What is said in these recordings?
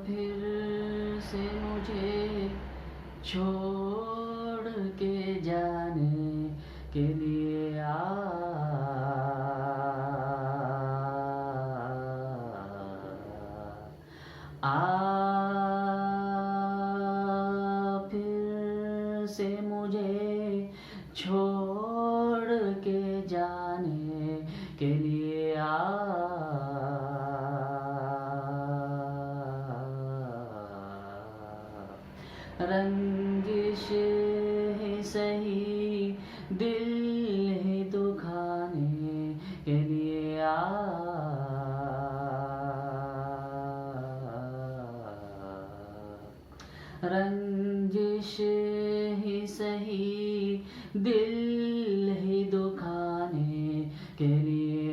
پھر سے مجھے چھوڑ کے جانے کے لیے پھر سے مجھے چھوڑ کے جانے کے لیے رنجش ہی سہی دل ہی دکھانے کے لیے رنجش ہی سہی دل ہی دکھانے کے لیے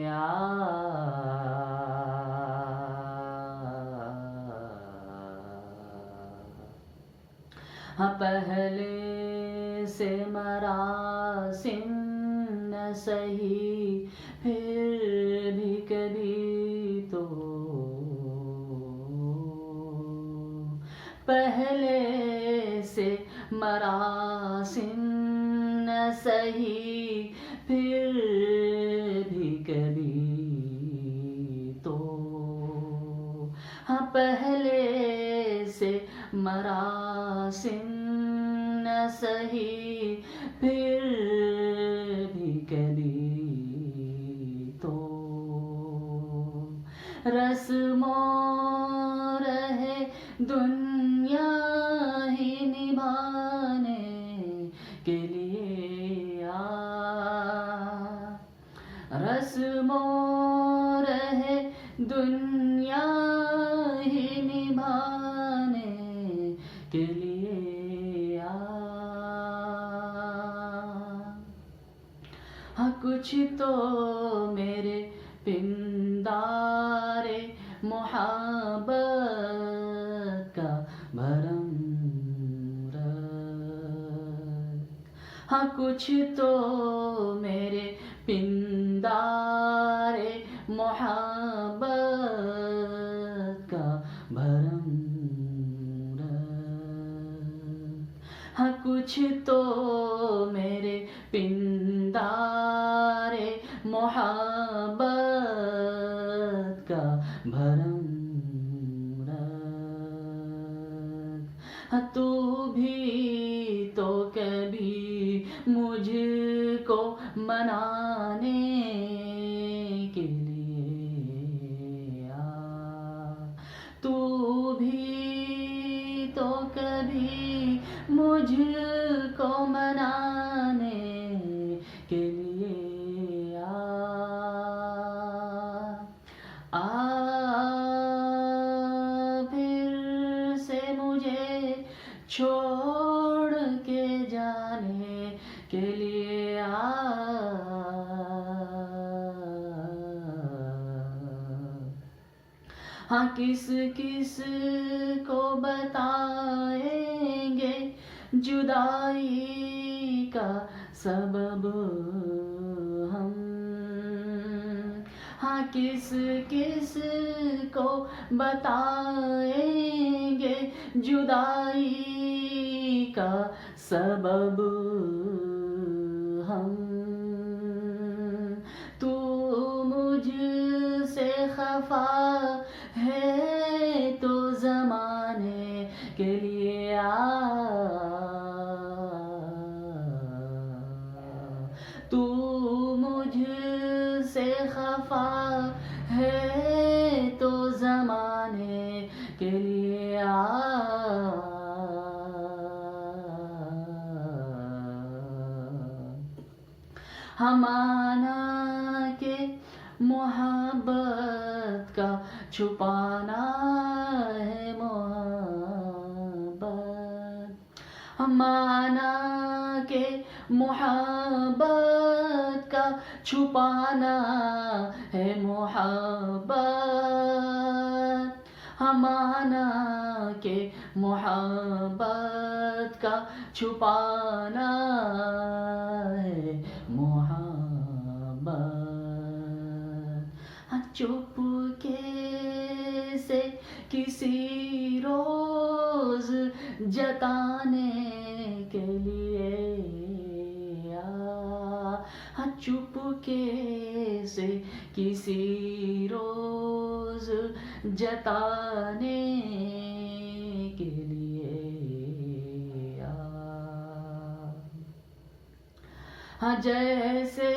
پہلے سے مراسم نہ سہی پھر بھی کبھی تو پہلے سے مراسم نہ سہی پھر بھی کبھی تو پہلے سے مراسم نہ سہی پھر بھی کبھی تو رسم و رہے دنیا ہی نبھانے کے لیے رسم و رہے دنیا ہی نبھانے کے لیے کچھ تو میرے پندار محبت کا بھرم رکھ کچھ تو میرے پندار محبت کا بھرم رکھ کچھ تو میرے پندار محبت کا بھرم رکھ تو بھی تو کبھی مجھ کو منانے کے لیے تو بھی تو کبھی مجھ کو منانے کے لیے پھر سے مجھے چھوڑ کے جانے کے لیے کس کس کو بتائیں گے جدائی کا سبب ہم کس کس کو بتائیں گے جدائی کا سبب ہم تو مجھ سے خفا ہے تو زمانے کے لیے تو مجھ سے خفا ہے تو زمانے کے لیے مانا کہ محبت کا چھپانا ہے محبت مانا کہ محبت کا چھپانا ہے محبت مانا کہ محبت کا چھپانا ہے محبت چپکے سے کسی روز جتانے کے لیے چپکے سے کسی روز جتانے کے لیے جیسے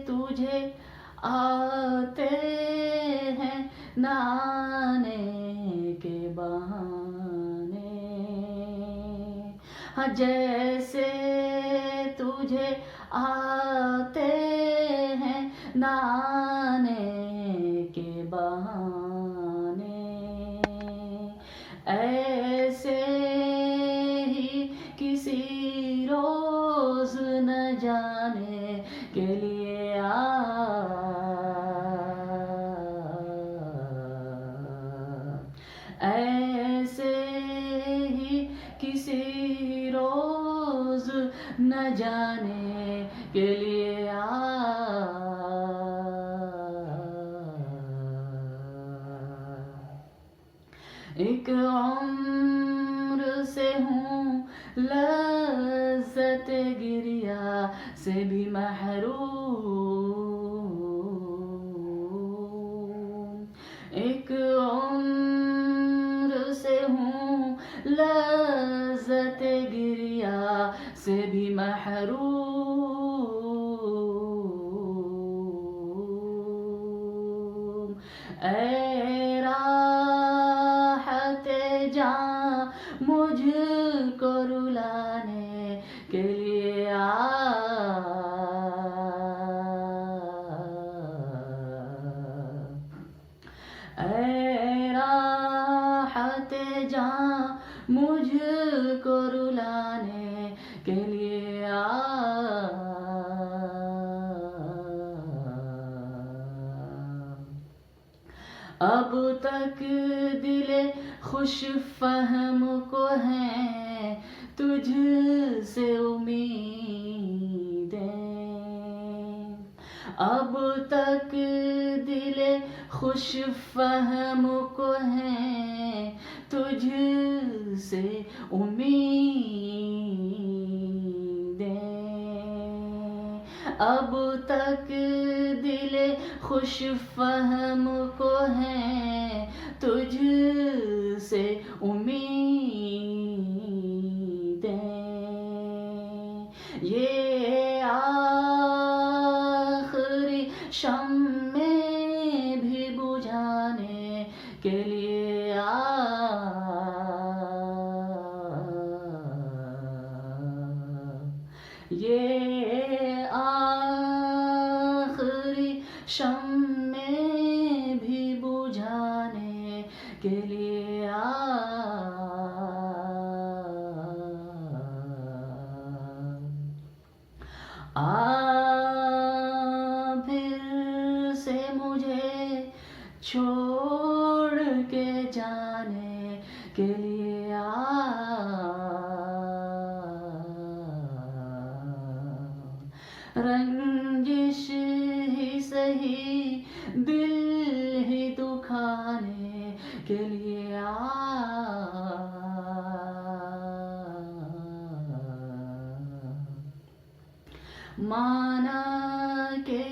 تجھے آتے ہیں نانے کے بہانے، جیسے تجھے آتے ہیں نانے کے بہانے، ایسے ہی کسی روز نہ جانے کے لیے ایسے ہی کسی روز نہ جانے کے لیے ایک عمر سے ہوں لذت گریا سے بھی محروم، ایک عمر سے ہوں لذت گریا سے بھی محروم، اے راحت جاں مجھ کو رلانے کے لیے اے راحت جاں مجھ کو رلانے کے لیے اب تک دل خوش فہم کو ہیں تجھ سے امیدیں، اب تک دل خوش فہم کو ہیں تجھ سے امیدیں، اب تک دل خوش فہم کو ہیں تجھ سے امیدیں، یہ آخری شمع بھی بجھانے کے لیے یہ آخری شمع بھی بجھانے کے لیے پھر سے مجھے چھوڑ کے جانے کے لیے رنجش ہی سہی دل ہی دکھانے کے لیے مانا کہ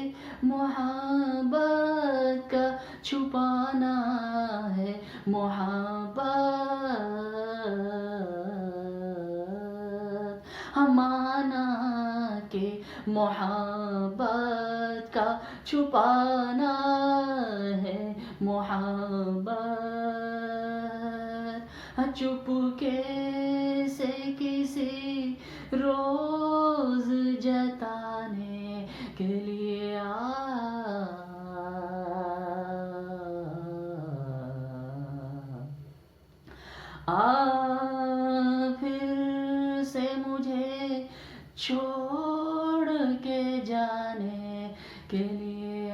محبت کا چھپانا ہے محبت، مانا کہ محبت کا چھپانا ہے محبت، چپکے سے کسی روز جتانے کے لیے پھر سے مجھے چھوڑ کے جانے کے لیے